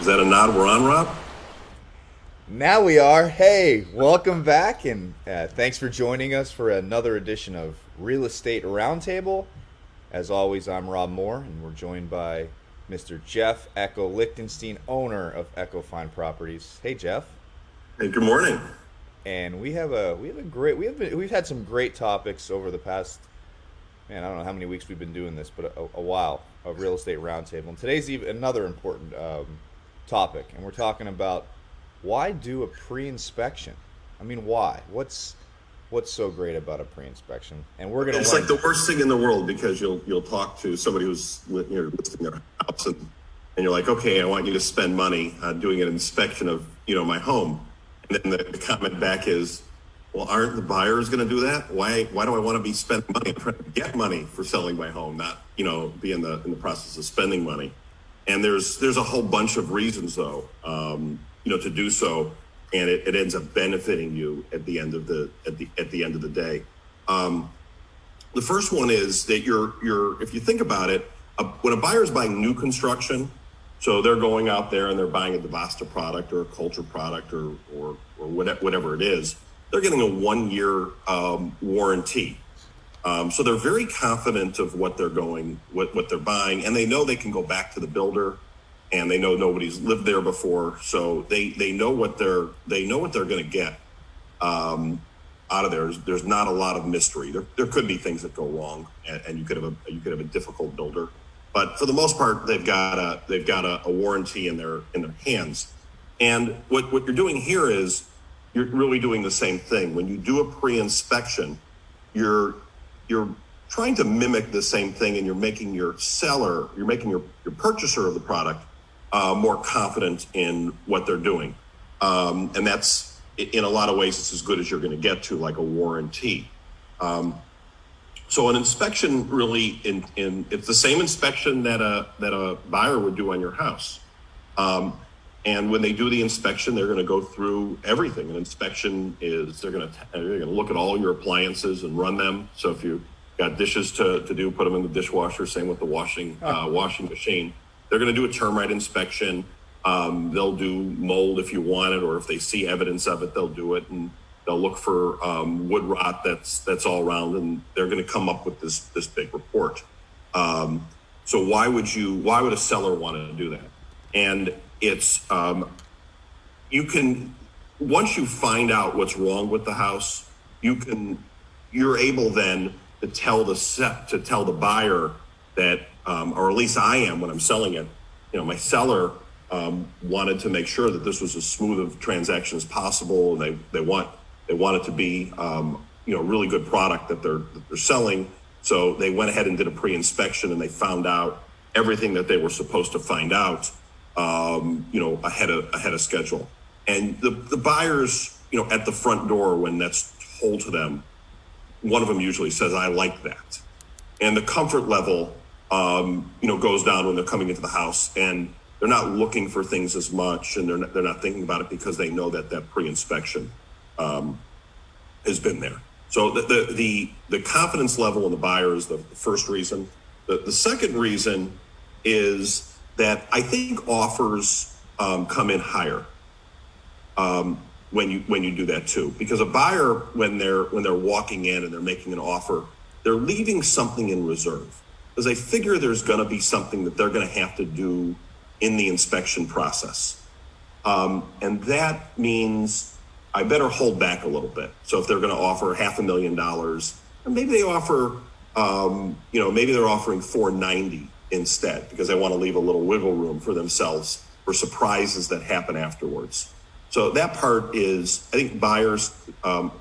Is that a nod? We're on, Rob? Now we are. Hey, welcome back, and thanks for joining us for another edition of Real Estate Roundtable. As always, I'm Rob Moore, and we're joined by Mr. Jeff Echo Lichtenstein, owner of Echo Fine Properties. Hey, Jeff. Hey, good morning. And we have a great we've had some great topics over the past, man, I don't know how many weeks we've been doing this, but a while of Real Estate Roundtable. And today's even another important topic, and we're talking about why do a pre-inspection? I mean, why? What's so great about a pre-inspection? And we're gonna It's learn. like the worst thing in the world because you'll talk to somebody who's listing their house and you're like, okay, I want you to spend money doing an inspection of my home, and then the comment back is, well, aren't the buyers going to do that? Why do I want to be spending money? I'm trying to get money for selling my home, not be in the process of spending money. And there's a whole bunch of reasons though, to do so, and it ends up benefiting you at the end of the day. The first one is that you're if you think about it, when a buyer is buying new construction, so they're going out there and they're buying a Devasta product or a Culture product or whatever it is, they're getting a 1-year warranty. So they're very confident of what they're buying, and they know they can go back to the builder, and they know nobody's lived there before, so they know what they're going to get out of there. There's not a lot of mystery. There could be things that go wrong, and you could have a difficult builder, but for the most part, they've got a warranty in their hands. And what you're doing here is you're really doing the same thing. When you do a pre-inspection, you're trying to mimic the same thing, and you're making your purchaser of the product more confident in what they're doing. And that's, in a lot of ways, it's as good as you're going to get to, like a warranty. So an inspection really, it's the same inspection that a buyer would do on your house. And when they do the inspection, they're going to go through everything. An inspection is they're going to look at all your appliances and run them. So if you got dishes to do, put them in the dishwasher. Same with the washing machine. They're going to do a termite inspection. They'll do mold if you want it, or if they see evidence of it, they'll do it, and they'll look for wood rot that's all around, and they're going to come up with this big report. So why would a seller want to do that? And it's you can, once you find out what's wrong with the house, you're able then to tell the buyer that, or at least I am when I'm selling it. My seller wanted to make sure that this was as smooth of transaction as possible, and they want it to be really good product that they're selling. So they went ahead and did a pre-inspection, and they found out everything that they were supposed to find out ahead of schedule. And the buyers, at the front door, when that's told to them, one of them usually says, "I like that." And the comfort level, goes down when they're coming into the house, and they're not looking for things as much, and they're not thinking about it because they know that pre-inspection has been there. So the confidence level in the buyer is the first reason. The second reason is that I think offers come in higher when you do that too, because a buyer, when they're walking in and they're making an offer, they're leaving something in reserve because they figure there's going to be something that they're going to have to do in the inspection process, and that means I better hold back a little bit. So if they're going to offer $500,000, and maybe they offer, maybe they're offering $490 instead, because they want to leave a little wiggle room for themselves for surprises that happen afterwards. So that part is, I think buyers come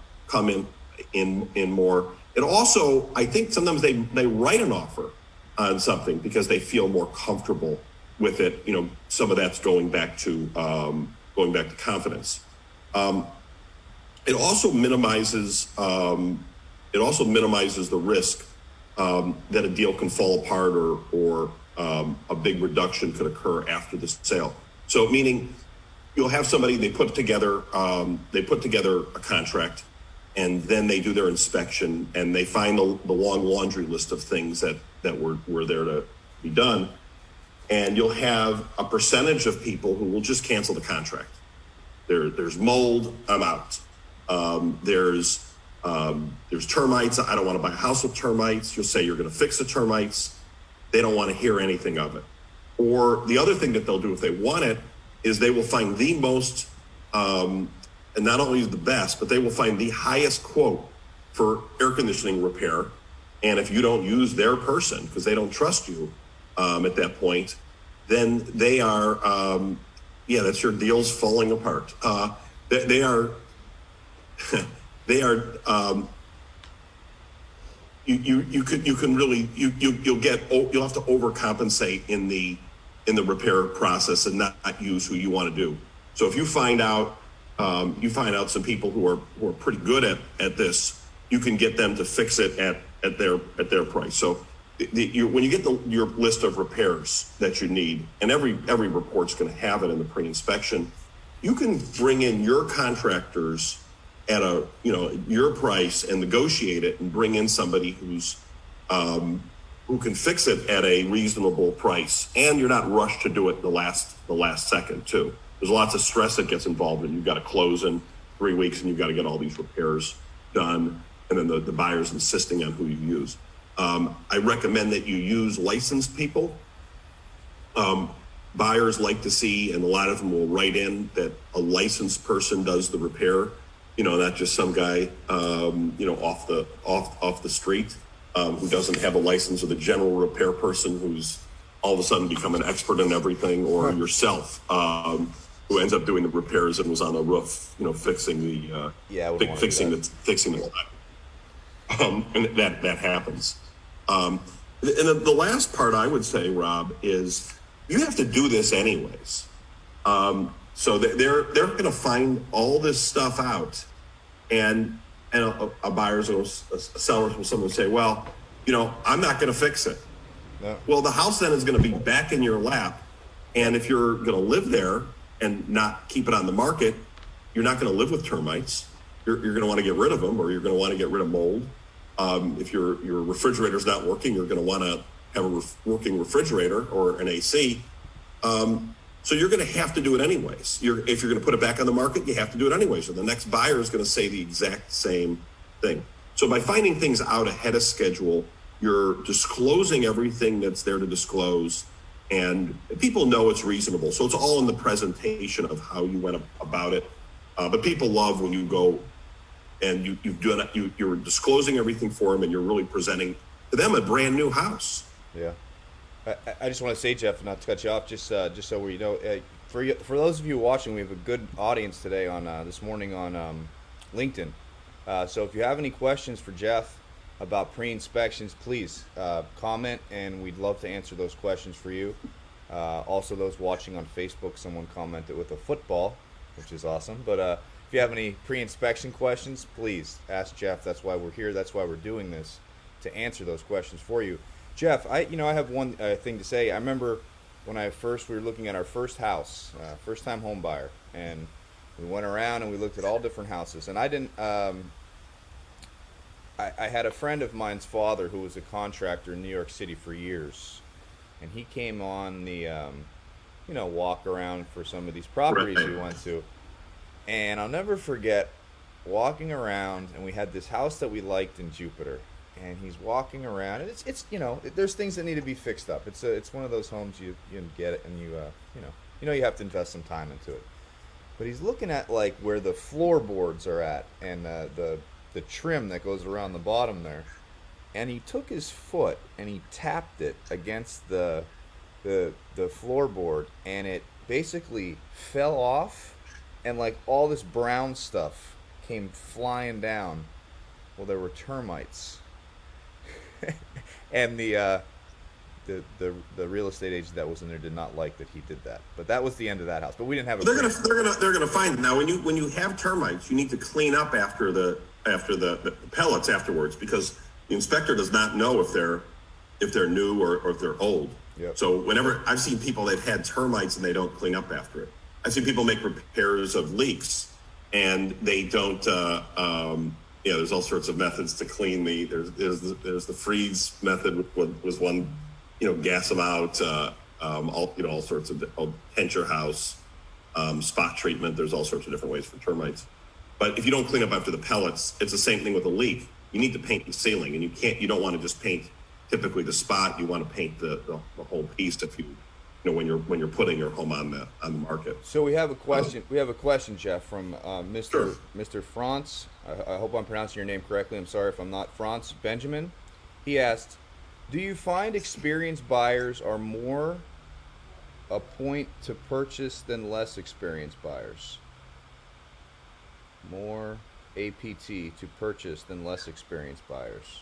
in more. It also, I think sometimes they write an offer on something because they feel more comfortable with it. Some of that's going back to confidence. It also minimizes the risk that a deal can fall apart, or a big reduction could occur after the sale. So meaning you'll have somebody, they put together a contract, and then they do their inspection, and they find the long laundry list of things that were there to be done. and you'll have a percentage of people who will just cancel the contract. There's mold, I'm out. There's termites, I don't want to buy a house with termites. You'll say you're going to fix the termites. They don't want to hear anything of it. Or the other thing that they'll do if they want it is they will find the most, and not only the best, but they will find the highest quote for air conditioning repair. And if you don't use their person because they don't trust you at that point, then they are, that's your deal's falling apart. They are, they are. You'll have to overcompensate in the repair process and not use who you want to do. So if you find out some people who are pretty good at this, you can get them to fix it at their price. So when you get your list of repairs that you need, and every report's going to have it in the pre-inspection, you can bring in your contractors at your price and negotiate it and bring in somebody who can fix it at a reasonable price, and you're not rushed to do it the last second too. There's lots of stress that gets involved, and you've got to close in 3 weeks, and you've got to get all these repairs done, and then the buyer's insisting on who you use. I recommend that you use licensed people. Buyers like to see, and a lot of them will write in that a licensed person does the repair. Not just some guy, off the street, who doesn't have a license, or the general repair person who's all of a sudden become an expert in everything, or yourself, who ends up doing the repairs and was on the roof, fixing the and that happens. And the last part I would say, Rob, is you have to do this anyways. So they're going to find all this stuff out, and a buyer's or a seller's will someone say, well, I'm not going to fix it. No. Well, the house then is going to be back in your lap, and if you're going to live there and not keep it on the market, you're not going to live with termites. You're going to want to get rid of them, or you're going to want to get rid of mold. If your refrigerator's not working, you're going to want to have a working refrigerator or an AC. So you're going to have to do it anyways. If you're going to put it back on the market, you have to do it anyways. So the next buyer is going to say the exact same thing. So by finding things out ahead of schedule, you're disclosing everything that's there to disclose, and people know it's reasonable. So it's all in the presentation of how you went about it. But people love when you go and you're disclosing everything for them, and you're really presenting to them a brand new house. Yeah. I just want to say, Jeff, not to cut you off, just so we know, for those of you watching, we have a good audience today on this morning on LinkedIn. So if you have any questions for Jeff about pre-inspections, please comment, and we'd love to answer those questions for you. Also, those watching on Facebook, someone commented with a football, which is awesome. But if you have any pre-inspection questions, please ask Jeff. That's why we're here. That's why we're doing this, to answer those questions for you. Jeff, I have one thing to say. I remember when we were looking at our first house, first time home buyer, and we went around and we looked at all different houses. And I didn't. I had a friend of mine's father who was a contractor in New York City for years, and he came on the walk around for some of these properties we went to, and I'll never forget walking around, and we had this house that we liked in Jupiter. And he's walking around, and it's there's things that need to be fixed up. It's one of those homes you get it, and you have to invest some time into it. But he's looking at like where the floorboards are at, and the trim that goes around the bottom there, and he took his foot and he tapped it against the floorboard, and it basically fell off, and like all this brown stuff came flying down. Well, there were termites. And the real estate agent that was in there did not like that he did that. But that was the end of that house. But we didn't have. They're gonna find it. Now when you have termites, you need to clean up after the pellets afterwards, because the inspector does not know if they're new or if they're old. Yep. So whenever I've seen people that had termites and they don't clean up after it. I've seen people make repairs of leaks and they don't. There's all sorts of methods to clean there's the freeze method was one, gas them out. all sorts of tent your house, spot treatment. There's all sorts of different ways for termites. But if you don't clean up after the pellets, it's the same thing with a leak. You need to paint the ceiling, and you don't want to just paint typically the spot. You want to paint the whole piece if when you're putting your home on the market. So we have a question. We have a question, Jeff, from Sure. Mr. France. I hope I'm pronouncing your name correctly. I'm sorry if I'm not. France Benjamin. He asked, "Do you find experienced buyers are more a point to purchase than less experienced buyers? More APT to purchase than less experienced buyers."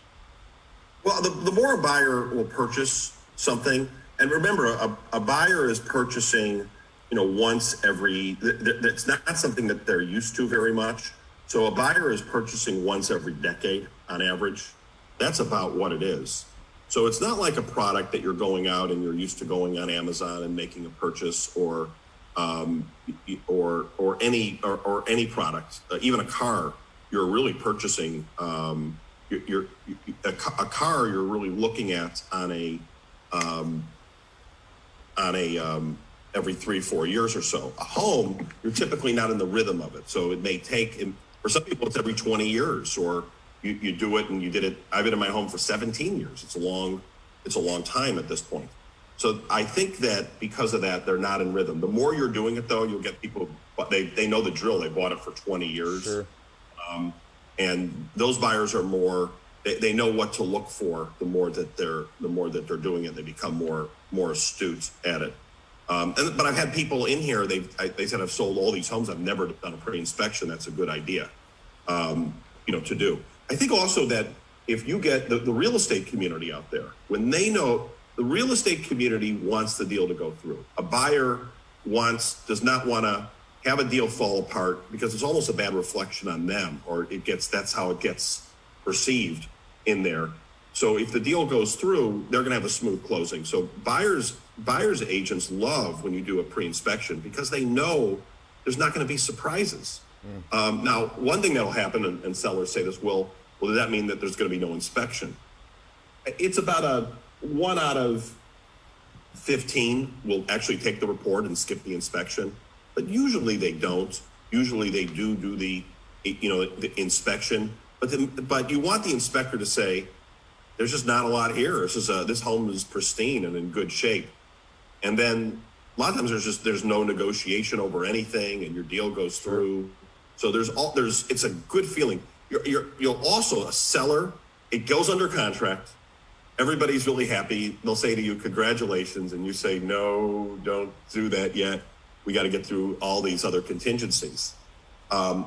Well, the more a buyer will purchase something, and remember, a buyer is purchasing, once every. That's not something that they're used to very much. So a buyer is purchasing once every decade on average. That's about what it is. So it's not like a product that you're going out and you're used to going on Amazon and making a purchase, or any product, even a car. You're really purchasing. A car you're really looking at on a every 3-4 years or so. A home, you're typically not in the rhythm of it, so it may take. For some people, it's every 20 years, or you do it and you did it. I've been in my home for 17 years. It's a long time at this point. So I think that because of that, they're not in rhythm. The more you're doing it, though, you'll get people, but they know the drill. They bought it for 20 years. Sure. And those buyers are more. They know what to look for. The more that they're doing it, they become more astute at it. But I've had people in here. They said, I've sold all these homes. I've never done a pre-inspection. That's a good idea, to do. I think also that if you get the real estate community out there, when they know the real estate community wants the deal to go through, a buyer does not want to have a deal fall apart because it's almost a bad reflection on them, or that's how it gets perceived in there. So if the deal goes through, they're going to have a smooth closing. So buyers agents love when you do a pre-inspection because they know there's not going to be surprises. Now, one thing that'll happen, and sellers say this, well, does that mean that there's going to be no inspection? It's about a 1 out of 15 will actually take the report and skip the inspection, but usually they don't. Usually they do the inspection, but you want the inspector to say, there's just not a lot here. This home is pristine and in good shape. And then a lot of times there's no negotiation over anything, and your deal goes through. So it's a good feeling. You'll also, a seller, it goes under contract. Everybody's really happy. They'll say to you, congratulations. And you say, no, don't do that yet. We got to get through all these other contingencies. And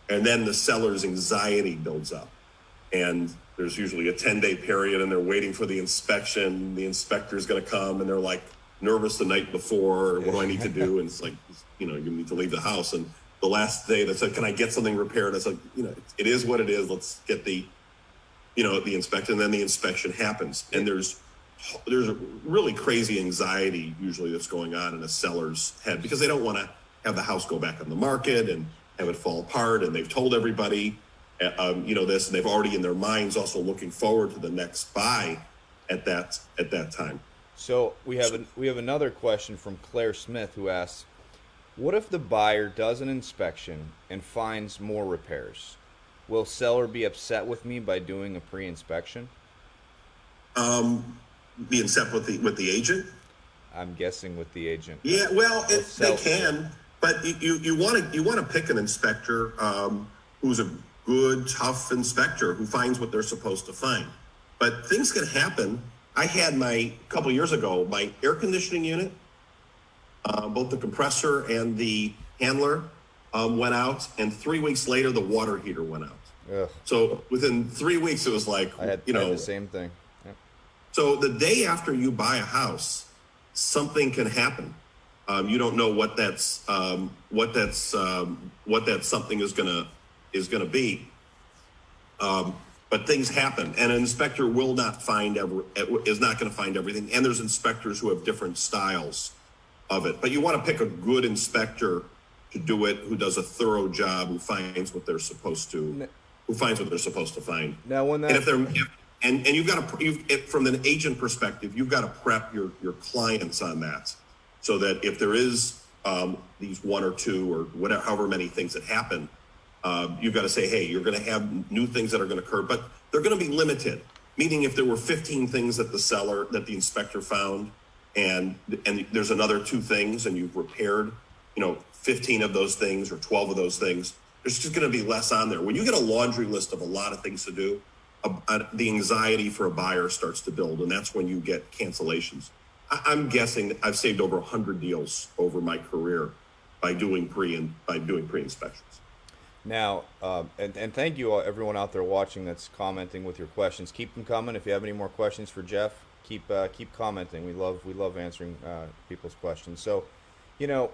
then the seller's anxiety builds up. And there's usually a 10-day period, and they're waiting for the inspection. The inspector's going to come, and they're like nervous the night before. What do I need to do? And it's like, you need to leave the house. And the last day, they said, can I get something repaired? It's like, it is what it is. Let's get the inspection. And then the inspection happens. And there's a really crazy anxiety usually that's going on in a seller's head because they don't want to have the house go back on the market and have it fall apart. And they've told everybody, this, and they've already in their minds also looking forward to the next buy at that time. So we have another question from Claire Smith, who asks, what if the buyer does an inspection and finds more repairs? Will seller be upset with me by doing a pre-inspection? Be upset with the agent? I'm guessing with the agent. Yeah, well, they can, but you want to pick an inspector who's a good, tough inspector who finds what they're supposed to find. But things can happen. I had a couple years ago, my air conditioning unit, both the compressor and the handler went out, and 3 weeks later, the water heater went out. Ugh. So within 3 weeks, it was like, I had the same thing. Yeah. So the day after you buy a house, something can happen. You don't know what that something is gonna be. But things happen, and an inspector is not going to find everything. And there's inspectors who have different styles of it. But you want to pick a good inspector to do it, who does a thorough job, who finds what they're supposed to find. Now, when that, and and you've got to, from an agent perspective, you've got to prep your clients on that, so that if there is these one or two or whatever, however many things that happen, you've got to say, hey, you're going to have new things that are going to occur, but they're going to be limited. Meaning, if there were 15 things that the inspector found, and there's another 2 things, and you've repaired, 15 of those things or 12 of those things, there's just going to be less on there. When you get a laundry list of a lot of things to do, the anxiety for a buyer starts to build, and that's when you get cancellations. I'm guessing I've saved over 100 deals over my career by doing pre-inspections. Now, and thank you all, everyone out there watching that's commenting with your questions. Keep them coming. If you have any more questions for Jeff, keep commenting. We love answering people's questions. So, you're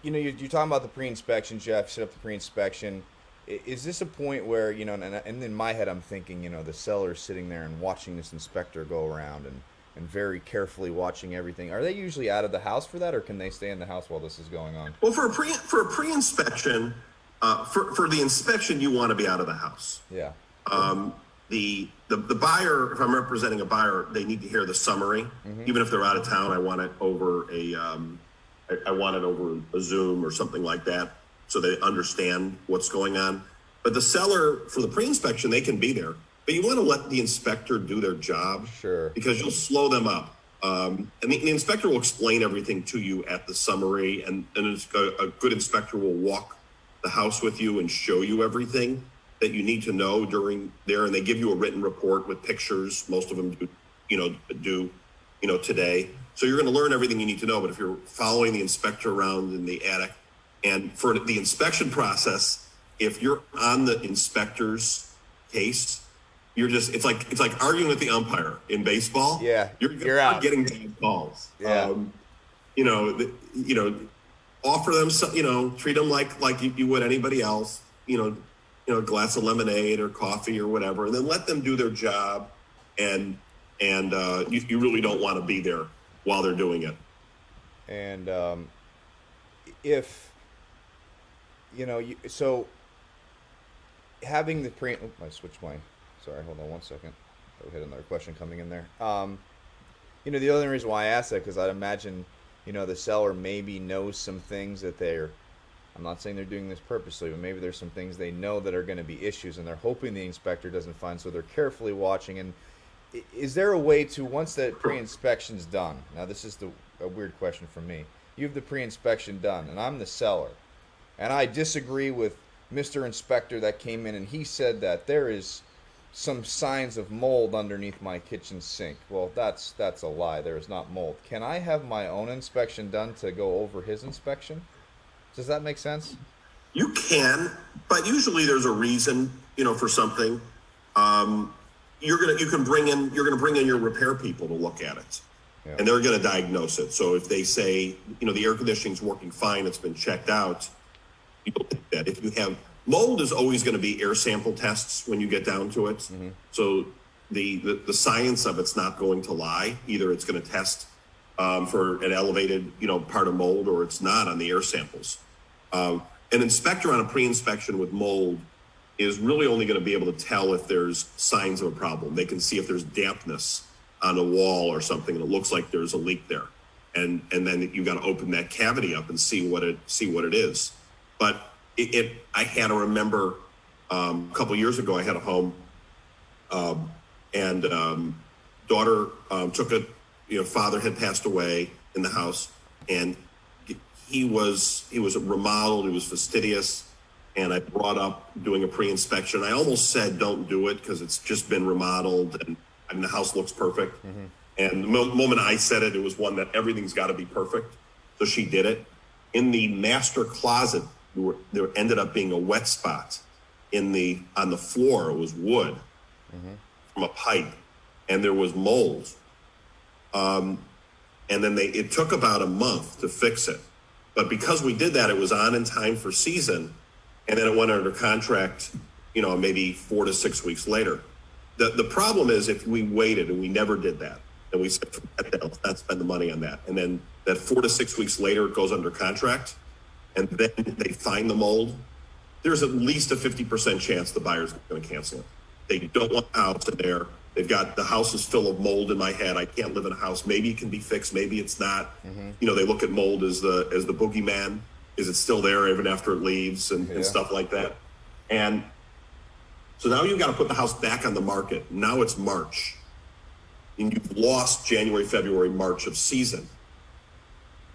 talking about the pre-inspection, Jeff. Set up the pre-inspection. Is this a point where, and in my head I'm thinking, the seller's sitting there and watching this inspector go around and very carefully watching everything. Are they usually out of the house for that, or can they stay in the house while this is going on? Well, for a pre-inspection, for the inspection, you want to be out of the house. Yeah. The buyer, if I'm representing a buyer, they need to hear the summary. Mm-hmm. Even if they're out of town, I want it over a Zoom or something like that, so they understand what's going on. But the seller, for the pre-inspection, they can be there, but you want to let the inspector do their job. Sure. Because you'll slow them up. And the inspector will explain everything to you at the summary, and a good inspector will walk the house with you and show you everything that you need to know during there. And they give you a written report with pictures. Most of them do today. So you're going to learn everything you need to know. But if you're following the inspector around in the attic, and for the inspection process, if you're on the inspector's case, it's like arguing with the umpire in baseball. Yeah, you're out getting bad calls. Yeah. Offer them some, treat them like you would anybody else, a glass of lemonade or coffee or whatever, and then let them do their job. And you really don't want to be there while they're doing it. And if so having the I switched my. Sorry, hold on one second. We had another question coming in there. The only reason why I asked that, because I'd imagine, the seller maybe knows some things that I'm not saying they're doing this purposely, but maybe there's some things they know that are going to be issues, and they're hoping the inspector doesn't find, so they're carefully watching. And is there a way to, once that pre-inspection's done, now this is a weird question for me, you have the pre-inspection done, and I'm the seller, and I disagree with Mr. Inspector that came in, and he said that there is some signs of mold underneath my kitchen sink. Well, that's a lie. There is not mold. Can I have my own inspection done to go over his inspection? Does that make sense? You can, but usually there's a reason, for something. You're gonna bring in your repair people to look at it, yeah. And they're gonna diagnose it. So if they say, the air conditioning's working fine, it's been checked out, you look at that. If you have mold, is always going to be air sample tests when you get down to it. Mm-hmm. So the science of it's not going to lie. Either it's going to test for an elevated, part of mold, or it's not on the air samples. An inspector on a pre-inspection with mold is really only going to be able to tell if there's signs of a problem. They can see if there's dampness on a wall or something, and it looks like there's a leak there. And then you got to open that cavity up and see what it is. But I had to remember a couple years ago, I had a home, and daughter took father had passed away in the house, and he was remodeled, he was fastidious, and I brought up doing a pre-inspection. I almost said, don't do it, because it's just been remodeled, and the house looks perfect. Mm-hmm. And the moment I said it, it was one that everything's got to be perfect. So she did it. In the master closet, there ended up being a wet spot on the floor. It was wood, mm-hmm. from a pipe, and there was mold. And then it took about a month to fix it. But because we did that, it was on in time for season, and then it went under contract, maybe 4 to 6 weeks later. The problem is, if we waited and we never did that, and we said, forget that, let's not spend the money on that, and then that 4 to 6 weeks later it goes under contract, and then they find the mold, there's at least a 50% chance the buyer's going to cancel it. They don't want a house in there. They've got the house is full of mold in my head. I can't live in a house. Maybe it can be fixed. Maybe it's not. You know, they look at mold as the boogeyman. Is it still there even after it leaves and stuff like that? And so now you've got to put the house back on the market. Now it's March. And you've lost January, February, March of season.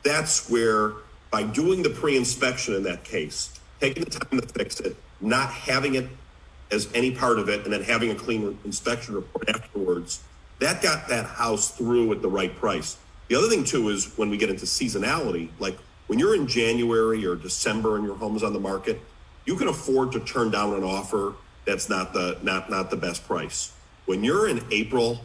That's where, by doing the pre-inspection in that case, taking the time to fix it, not having it as any part of it, and then having a clean inspection report afterwards, that got that house through at the right price. The other thing too is when we get into seasonality, like when you're in January or December and your home is on the market, you can afford to turn down an offer that's not the best price. When you're in April,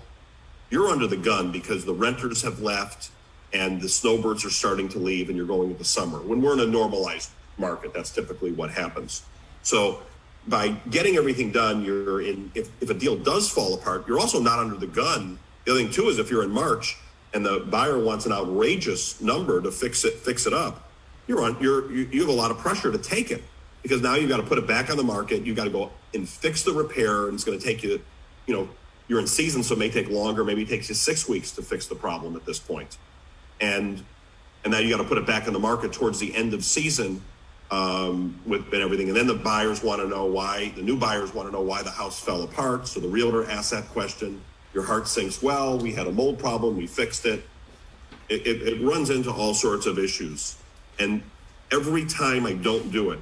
you're under the gun because the renters have left and the snowbirds are starting to leave and you're going into summer. When we're in a normalized market, that's typically what happens. So by getting everything done, you're in, if a deal does fall apart, you're also not under the gun. The other thing too is if you're in March and the buyer wants an outrageous number to fix it up, you have a lot of pressure to take it because now you've got to put it back on the market. You've got to go and fix the repair, and it's going to take you, you know, you're in season, so it may take longer. Maybe it takes you 6 weeks to fix the problem at this point. And now you got to put it back on the market towards the end of season with everything. And then the buyers want to know why, the new buyers want to know why the house fell apart. So the realtor asks that question. Your heart sinks, well, we had a mold problem, we fixed it. It runs into all sorts of issues. And every time I don't do it,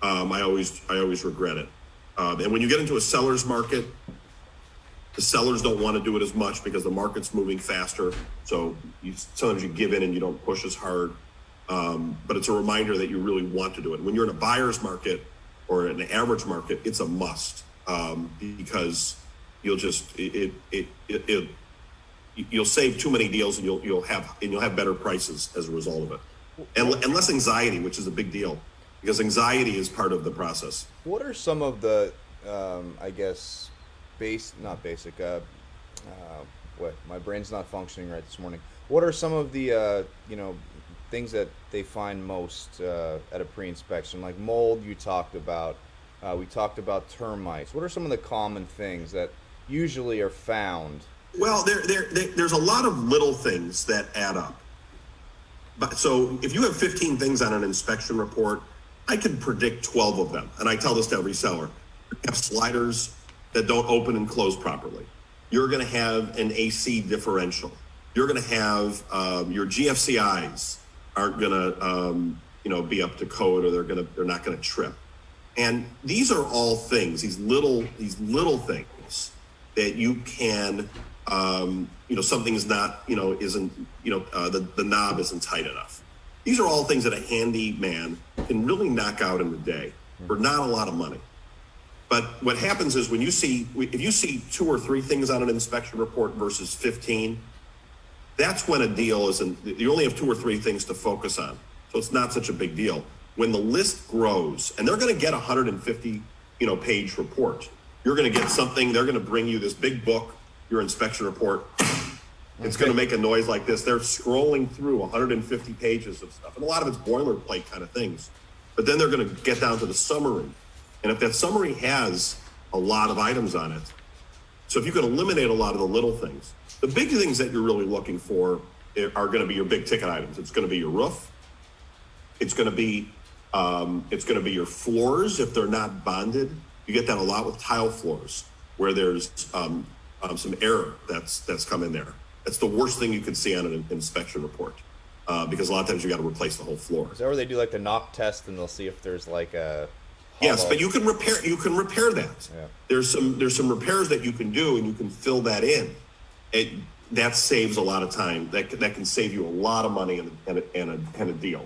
I always regret it. And when you get into a seller's market, the sellers don't want to do it as much because the market's moving faster. So sometimes you give in and you don't push as hard. But it's a reminder that you really want to do it. When you're in a buyer's market or an average market, it's a must because you'll just you'll save too many deals and you'll have better prices as a result of it, and less anxiety, which is a big deal because anxiety is part of the process. What are some of the I guess what my brain's not functioning right this morning. What are some of the things that they find most at a pre-inspection? Like mold, you talked about. We talked about termites. What are some of the common things that usually are found? Well, there's a lot of little things that add up. But so if you have 15 things on an inspection report, I can predict 12 of them. And I tell this to every seller. You have sliders that don't open and close properly. You're going to have an AC differential. You're going to have your GFCIs aren't going to be up to code, or they're not going to trip. And these are all things, these little things that you can something's not the knob isn't tight enough. These are all things that a handyman can really knock out in a day for not a lot of money. But what happens is if you see 2 or 3 things on an inspection report versus 15, that's when a deal you only have 2 or 3 things to focus on. So it's not such a big deal. When the list grows, and they're going to get a 150, page report, you're going to get something, they're going to bring you this big book, your inspection report. It's going to make a noise like this. They're scrolling through 150 pages of stuff. And a lot of it's boilerplate kind of things. But then they're going to get down to the summary. And if that summary has a lot of items on it, so if you can eliminate a lot of the little things, the big things that you're really looking for are going to be your big ticket items. It's going to be your roof. It's going to be your floors if they're not bonded. You get that a lot with tile floors where there's some error that's come in there. That's the worst thing you can see on an inspection report because a lot of times you got to replace the whole floor. Is that where they do like the knock test and they'll see if there's like a Yes, but you can repair that. Yeah. There's some repairs that you can do and you can fill that in. That saves a lot of time. That can save you a lot of money and a deal.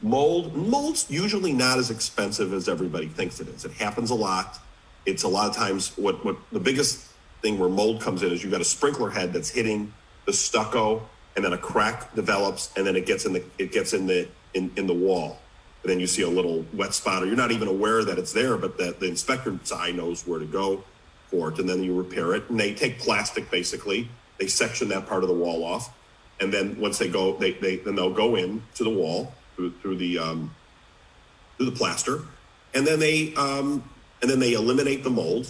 Mold's usually not as expensive as everybody thinks it is. It happens a lot. It's a lot of times what the biggest thing where mold comes in is you've got a sprinkler head that's hitting the stucco, and then a crack develops, and then it gets in the wall. And then you see a little wet spot, or you're not even aware that it's there, but that the inspector's eye knows where to go for it, and then you repair it. And they take plastic, basically, they section that part of the wall off, and then once they go, they'll go in to the wall through the plaster, and then they eliminate the mold,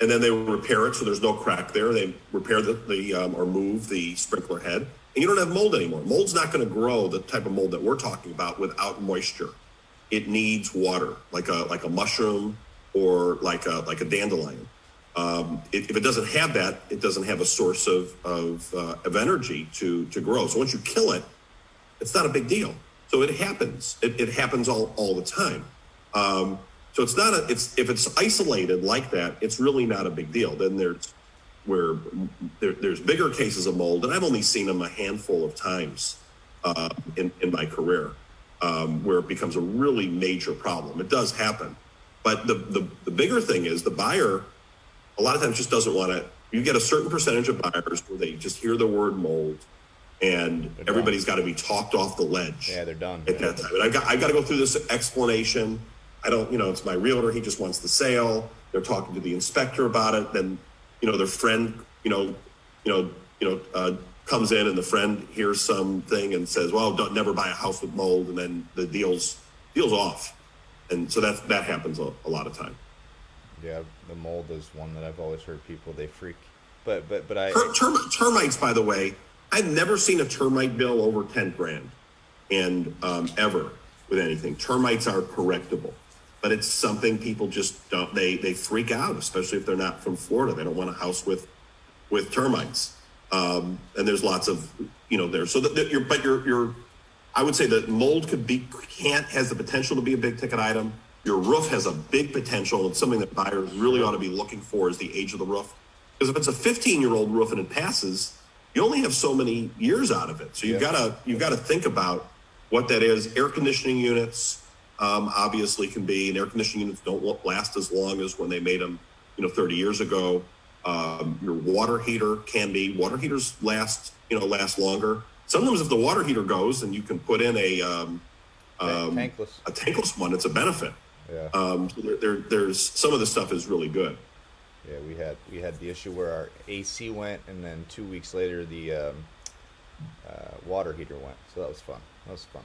and then they repair it so there's no crack there. They repair or move the sprinkler head, and you don't have mold anymore. Mold's not going to grow the type of mold that we're talking about without moisture. It needs water, like a mushroom or like a dandelion. If it doesn't have that, it doesn't have a source of energy to grow. So once you kill it, it's not a big deal. So it happens. It happens all the time. So it's not if it's isolated like that, it's really not a big deal. Then there's bigger cases of mold, and I've only seen them a handful of times in my career, where it becomes a really major problem. It does happen, but the bigger thing is the buyer a lot of times just doesn't want to. You get a certain percentage of buyers where they just hear the word mold, and everybody's got to be talked off the ledge. Yeah, they're done at that time. And I've got to go through this explanation. I don't, it's my realtor. He just wants the sale. They're talking to the inspector about it. Then, their friend, comes in, and the friend hears something and says, "Well, don't never buy a house with mold," and then the deal's off. And so that happens a lot of time. Yeah, the mold is one that I've always heard people they freak. But I termites, by the way, I've never seen a termite bill over 10 grand, and ever with anything. Termites are correctable. But it's something people just don't, they freak out, especially if they're not from Florida. They don't want a house with termites. And there's lots of, there. So I would say that mold has the potential to be a big ticket item. Your roof has a big potential. It's something that buyers really ought to be looking for, is the age of the roof. Because if it's a 15-year-old roof and it passes, you only have so many years out of it. So you've got to think about what that is. Air conditioning units, obviously can be, and air conditioning units don't last as long as when they made them, 30 years ago. Your water heater can be. Water heaters last longer. Sometimes if the water heater goes and you can put in a tankless one, it's a benefit. Yeah. So there's some of the stuff is really good. Yeah, we had the issue where our AC went, and then 2 weeks later the water heater went. So that was fun.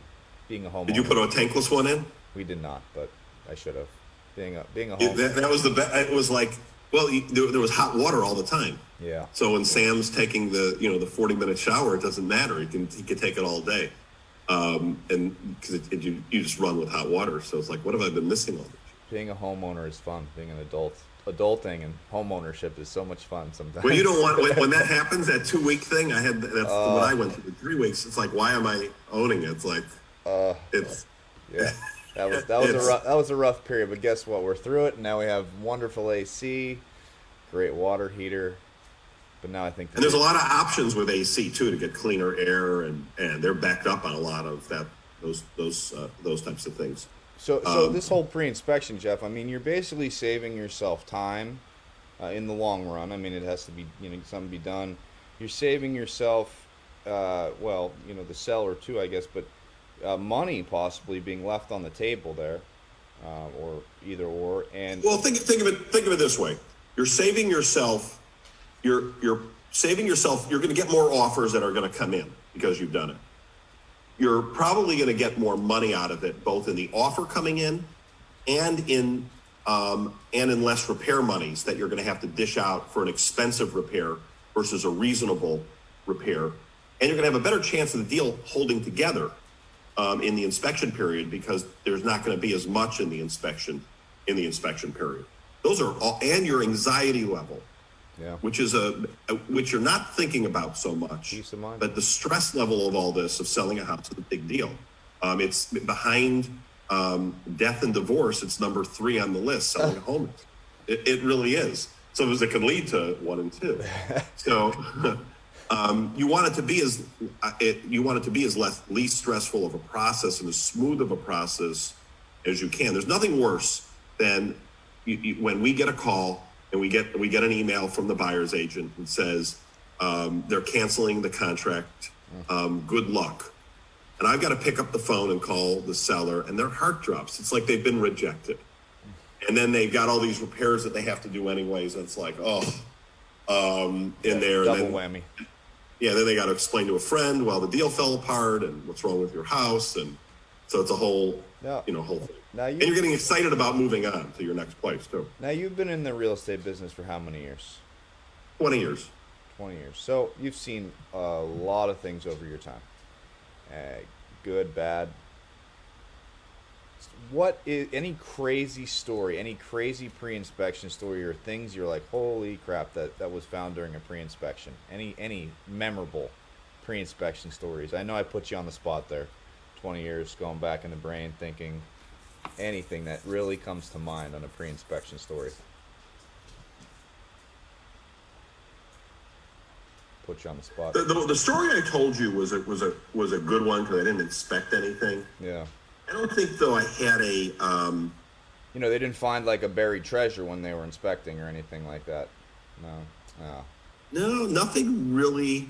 Being a homeowner. Did you put a tankless one in? We did not, but I should have. Being a homeowner. That was the best. It was like, well, there was hot water all the time. Yeah. So when Sam's taking the 40-minute shower, it doesn't matter. He can take it all day, and because you just run with hot water. So it's like, what have I been missing all this? Being a homeowner is fun. Being an adulting and homeownership is so much fun sometimes. Well, you don't want when that happens, that 2-week thing. That's what I went through. 3 weeks. It's like, why am I owning it? It's like, yeah. That was a rough period, but guess what? We're through it, and now we have wonderful AC, great water heater. But now I think there's a lot of options with AC too to get cleaner air, and they're backed up on a lot of those types of things. So this whole pre-inspection, Jeff, I mean, you're basically saving yourself time in the long run. I mean, it has to be, something be done. You're saving yourself, the seller too, I guess, but money possibly being left on the table there, or either or. And well, think of it this way: you're saving yourself. You're saving yourself. You're going to get more offers that are going to come in because you've done it. You're probably going to get more money out of it, both in the offer coming in, and in less repair monies that you're going to have to dish out for an expensive repair versus a reasonable repair, and you're going to have a better chance of the deal holding together in the inspection period, because there's not going to be as much in the inspection period. Those are all, and your anxiety level, which you're not thinking about so much. Peace of mind. But the stress level of all this, of selling a house, is a big deal. It's behind death and divorce. It's number 3 on the list. Selling a home, it really is. So it can lead to 1 and 2. So. You want it to be as least stressful of a process and as smooth of a process as you can. There's nothing worse than when we get a call and we get an email from the buyer's agent that says they're canceling the contract. Good luck. And I've got to pick up the phone and call the seller, and their heart drops. It's like they've been rejected, and then they've got all these repairs that they have to do anyways. And it's like, in there, double whammy. Yeah, then they got to explain to a friend, well, the deal fell apart, and what's wrong with your house, and so it's a whole Now, whole thing. now And you you're getting excited about moving on to your next place too. now you've been in the real estate business for how many years? 20 years. 20 years. So you've seen a lot of things over your time. Uh, Good, bad. What is any crazy story, any crazy pre-inspection story, or things you're like, holy crap, that was found during a pre-inspection? Any memorable pre-inspection stories? I know I put you on the spot there. 20 years going back in the brain, thinking anything that really comes to mind on a pre-inspection story. Put you on the spot. The story I told you was a good one because I didn't inspect anything. Yeah. I don't think though I had a They didn't find like a buried treasure when they were inspecting or anything like that. No. No. no, nothing really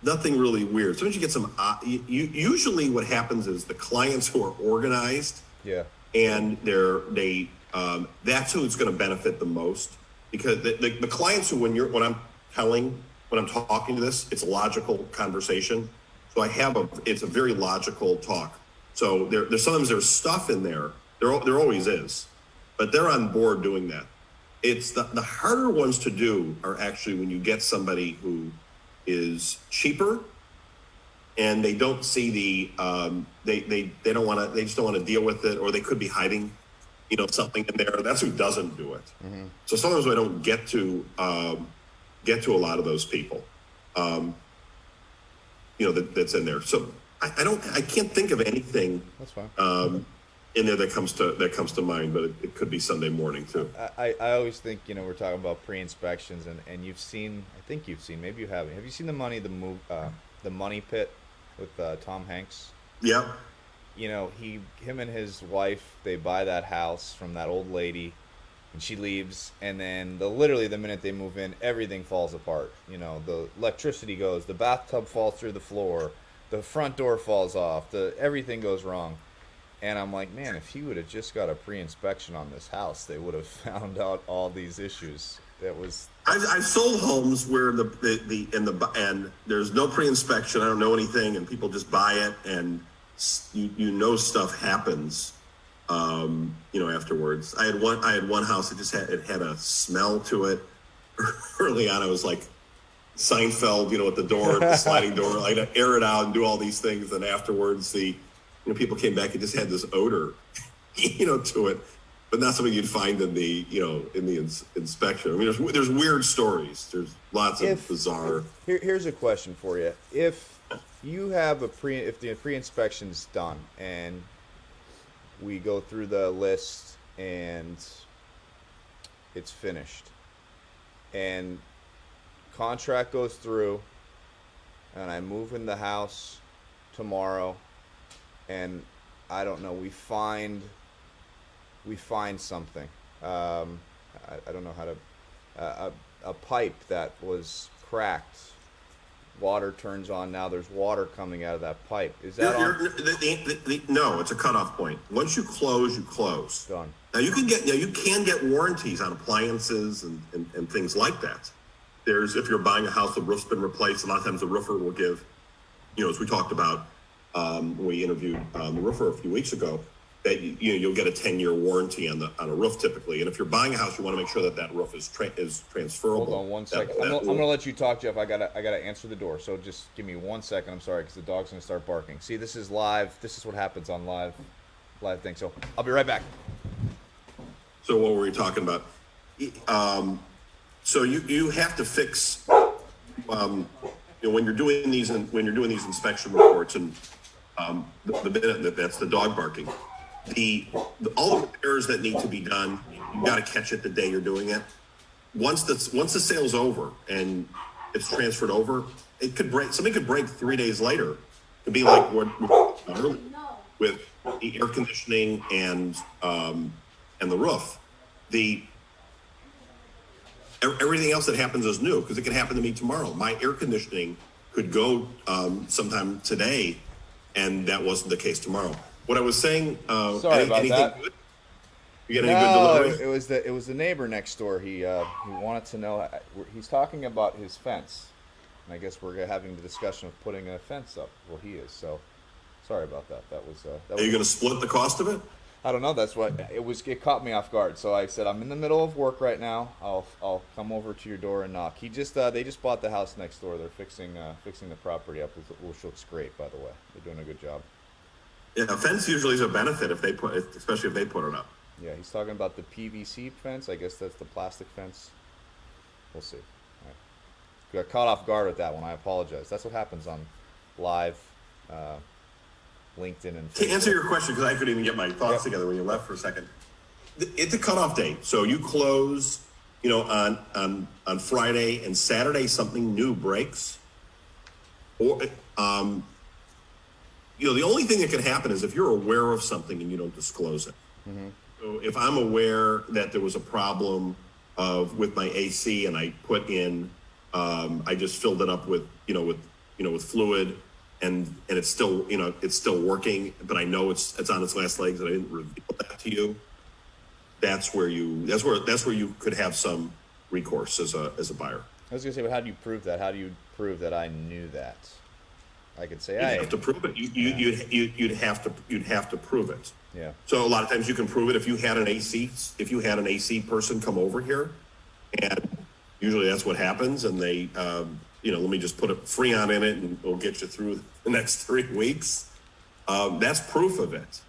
weird. Sometimes you get some usually what happens is the clients who are organized Yeah. and that's who it's going to benefit the most, because the clients who when I'm talking to this, it's a logical conversation. So it's a very logical talk. So there's sometimes there's stuff in there. There always is, but they're on board doing that. It's the harder ones to do are actually when you get somebody who is cheaper and they don't see they don't want to, they just don't want to deal with it, or they could be hiding something in there. That's who doesn't do it. Mm-hmm. So sometimes I don't get to a lot of those people that's in there. So I can't think of anything That's fine. in there that comes to mind, but it could be Sunday morning too. I always think, we're talking about pre-inspections, and I think you've seen, maybe you haven't. Have you seen the Money Pit with Tom Hanks? Yeah. Him and his wife, they buy that house from that old lady, and she leaves, and then literally the minute they move in, everything falls apart. The electricity goes, the bathtub falls through the floor, the front door falls off, everything goes wrong. And I'm like, man, if he would have just got a pre-inspection on this house, they would have found out all these issues. I've sold homes where and there's no pre-inspection. I don't know anything, and people just buy it, and stuff happens. Afterwards. I had one house that it had a smell to it. Early on, I was like Seinfeld, at the door, the sliding door. I had to air it out and do all these things. And afterwards, people came back and just had this odor, to it. But not something you'd find in the inspection. I mean, there's weird stories. There's lots of bizarre. Here's a question for you: if you have if the pre-inspection's done and we go through the list and it's finished, and contract goes through, and I move in the house tomorrow, and I don't know, we find something. I don't know how to. A pipe that was cracked. Water turns on. Now there's water coming out of that pipe. Is that no? It's a cutoff point. Once you close, you close. Done. Now you can get warranties on appliances and things like that. If you're buying a house, the roof's been replaced. A lot of times the roofer will give, as we talked about when we interviewed the roofer a few weeks ago, that you'll get a 10-year warranty on a roof typically. And if you're buying a house, you want to make sure that roof is transferable. Hold on one second. I'm gonna let you talk, Jeff. I gotta answer the door. So just give me 1 second. I'm sorry, because the dog's gonna start barking. See, this is live. This is what happens on live thing. So I'll be right back. So what were we talking about? So you have to fix when you're doing these inspection reports, and the minute that's the dog barking. All the repairs that need to be done, you got to catch it the day you're doing it. Once the sale's over and it's transferred over, something could break 3 days later. It could be like what earlier with the air conditioning and the roof. Everything else that happens is new, because it could happen to me tomorrow. My air conditioning could go sometime today, and that wasn't the case tomorrow. What I was saying. Sorry about that. Good? You get any good delivery? It was the neighbor next door. He wanted to know. He's talking about his fence, and I guess we're having the discussion of putting a fence up. Well, he is. So Sorry about that. That was Are you going to split the cost of it? I don't know. That's what it was. It caught me off guard. So I said, I'm in the middle of work right now. I'll come over to your door and knock. They just bought the house next door. They're fixing the property up, which looks great, by the way. They're doing a good job. Yeah, a fence usually is a benefit especially if they put it up. Yeah, he's talking about the PVC fence. I guess that's the plastic fence. We'll see. All right. Got caught off guard with that one. I apologize. That's what happens on live LinkedIn and Facebook. To answer your question, because I couldn't even get my thoughts together when you left for a second, it's a cutoff date. So you close, on Friday and Saturday, something new breaks. Or, the only thing that can happen is if you're aware of something and you don't disclose it. Mm-hmm. So if I'm aware that there was a problem with my AC and I put in, I just filled it up with fluid. And it's still working, but I know it's on its last legs, and I didn't reveal that to you. That's where you could have some recourse as a buyer. I was gonna say, but how do you prove that? How do you prove that I knew that? I could say you'd have to prove it. You'd have to prove it. Yeah. So a lot of times you can prove it if you had an AC person come over here, and usually that's what happens, and they. Let me just put a Freon in it and we'll get you through the next 3 weeks. That's proof of it.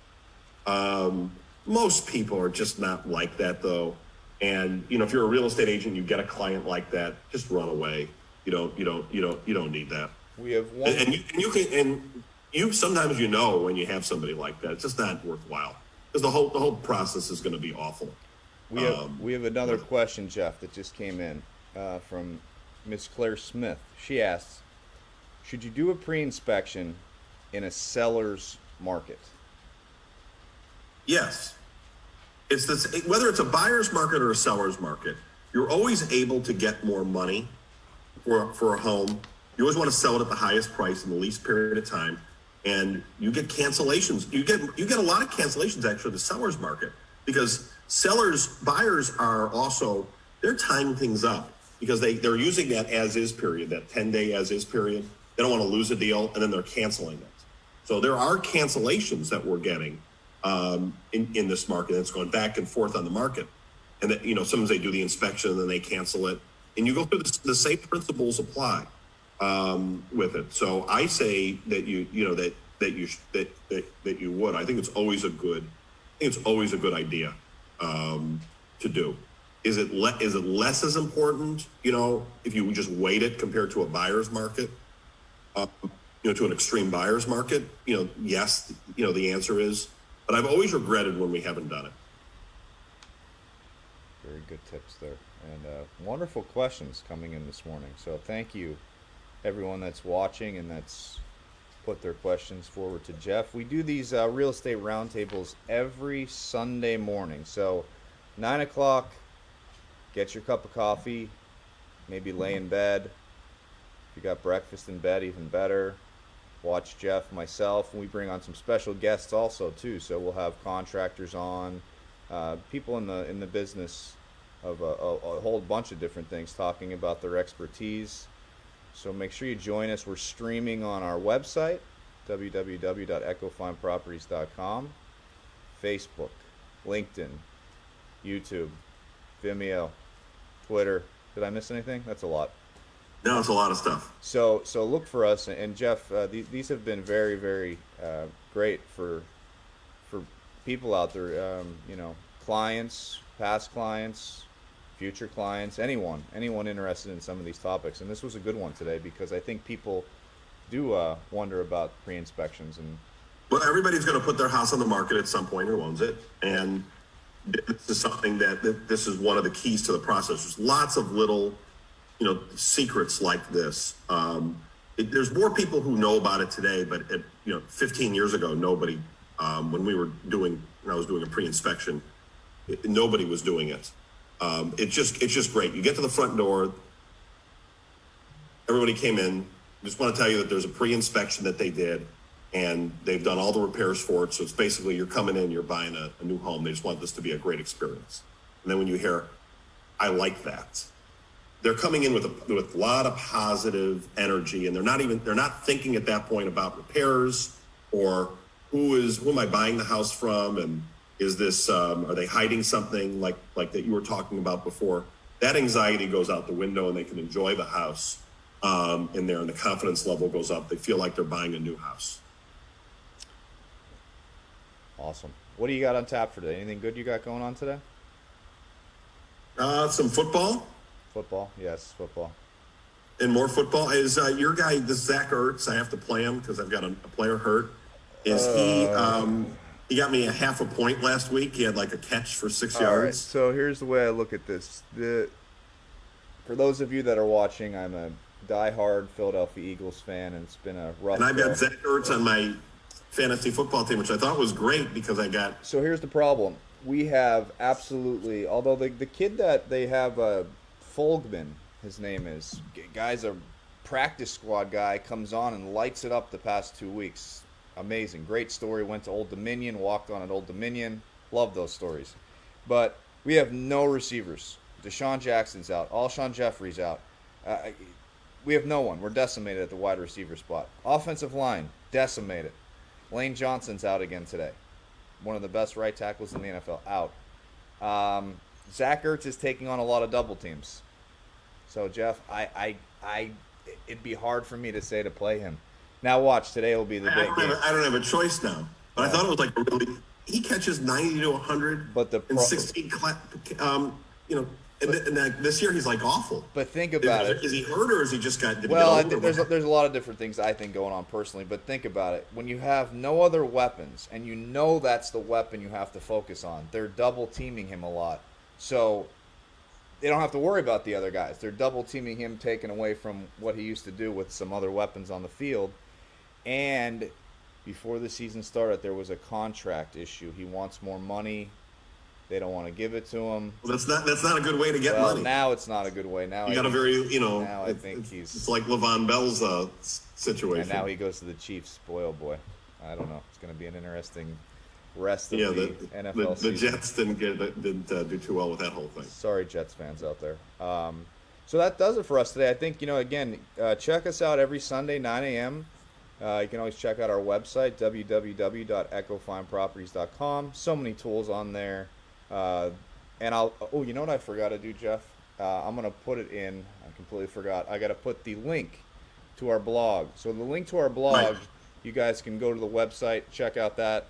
Most people are just not like that, though. And, if you're a real estate agent, you get a client like that, just run away. You don't need that. We have one. And you sometimes when you have somebody like that, it's just not worthwhile because the whole process is going to be awful. We have another question, Jeff, that just came in from Miss Claire Smith. She asks, should you do a pre-inspection in a seller's market? Yes. It's this, whether it's a buyer's market or a seller's market, you're always able to get more money for a home. You always want to sell it at the highest price in the least period of time. And you get cancellations. You get a lot of cancellations actually in the seller's market because buyers are also, they're tying things up. Because they're using that as-is period, that 10-day as-is period. They don't want to lose a deal, and then they're canceling it. So there are cancellations that we're getting in this market. It's going back and forth on the market. And that, sometimes they do the inspection, and then they cancel it. And you go through the same principles apply with it. So I say that you would. I think it's always a good idea to do. Is it less as important, if you just weight it compared to a buyer's market, to an extreme buyer's market? Yes, the answer is, but I've always regretted when we haven't done it. Very good tips there. And wonderful questions coming in this morning. So thank you, everyone that's watching and that's put their questions forward to Jeff. We do these real estate roundtables every Sunday morning. So 9 o'clock, get your cup of coffee, maybe lay in bed. If you got breakfast in bed, even better. Watch Jeff, myself, and we bring on some special guests also too. So we'll have contractors on, people in the business of a whole bunch of different things, talking about their expertise. So make sure you join us. We're streaming on our website, www.echofineproperties.com, Facebook, LinkedIn, YouTube, Vimeo, Twitter. Did I miss anything? That's a lot. No, it's a lot of stuff. So look for us. And Jeff, these have been very, very great for people out there. Clients, past clients, future clients, anyone interested in some of these topics. And this was a good one today because I think people do wonder about pre-inspections. Well, everybody's going to put their house on the market at some point who owns it, and this is something this is one of the keys to the process. There's lots of little, secrets like this. There's more people who know about it today, but 15 years ago, nobody. When I was doing a pre-inspection, nobody was doing it. It's just great. You get to the front door, everybody came in. Just want to tell you that there's a pre-inspection that they did, and they've done all the repairs for it. So it's basically you're coming in, you're buying a new home. They just want this to be a great experience. And then when you hear, I like that, they're coming in with a lot of positive energy, and they're not thinking at that point about repairs. or who am I buying the house from, and is this are they hiding something like that you were talking about before? That anxiety goes out the window, and they can enjoy the house in there, and the confidence level goes up. They feel like they're buying a new house. Awesome. What do you got on tap for today? Anything good you got going on today? Some football. Football, yes, football. And more football. Is your guy, this Zach Ertz, I have to play him because I've got a player hurt. Is he got me a half a point last week. He had like a catch for 6 All right, yards. so here's the way I look at this. For those of you that are watching, I'm a diehard Philadelphia Eagles fan, and it's been a rough And I've go. got Zach Ertz on my fantasy football team, which I thought was great because I got. So here's the problem. We have absolutely, although the kid that they have, Folgman, his name is, guy's a practice squad guy, comes on and lights it up the past 2 weeks. Amazing. Great story. Went to Old Dominion, walked on at Old Dominion. Love those stories. But we have no receivers. Deshaun Jackson's out. Alshon Jeffrey's out. We have no one. We're decimated at the wide receiver spot. Offensive line, decimated. Lane Johnson's out again today. One of the best right tackles in the NFL, out. Zach Ertz is taking on a lot of double teams. So, Jeff, it'd be hard for me to say to play him. Now watch, today will be the big game. I don't have a choice now. But I thought it was like he catches 90 to 100 but in 16 and this year he's like awful. But think about it. Is he hurt, or is he just got? Well, I think there's a lot of different things I think going on personally. But think about it. When you have no other weapons, and you know that's the weapon you have to focus on, they're double teaming him a lot. So they don't have to worry about the other guys. They're double teaming him, taken away from what he used to do with some other weapons on the field. And before the season started, there was a contract issue. He wants more money. They don't want to give it to him. Well, that's not a good way to get money. Now it's not a good way. Now you got a very Now I think it's like Le'Veon Bell's situation. And now he goes to the Chiefs. Boy, oh boy, I don't know. It's going to be an interesting rest of the NFL season. The Jets didn't do too well with that whole thing. Sorry, Jets fans out there. So that does it for us today. I think again, check us out every Sunday 9 a.m. You can always check out our website, www.echofineproperties.com. So many tools on there. And you know what I forgot to do, Jeff? I'm going to put it in. I completely forgot. I got to put the link to our blog. So the link to our blog, you guys can go to the website, check out that.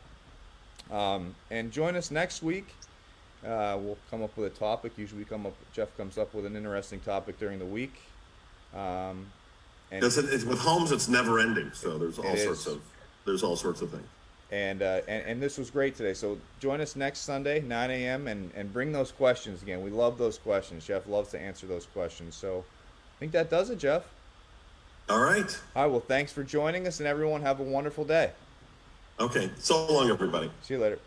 And join us next week. We'll come up with a topic. Usually Jeff comes up with an interesting topic during the week. And it's with Holmes, it's never ending. So there's all sorts of things. And this was great today. So join us next Sunday, 9 a.m. and bring those questions again. We love those questions. Jeff loves to answer those questions. So I think that does it, Jeff. All right. All right. Well, thanks for joining us, and everyone have a wonderful day. Okay. So long, everybody. See you later.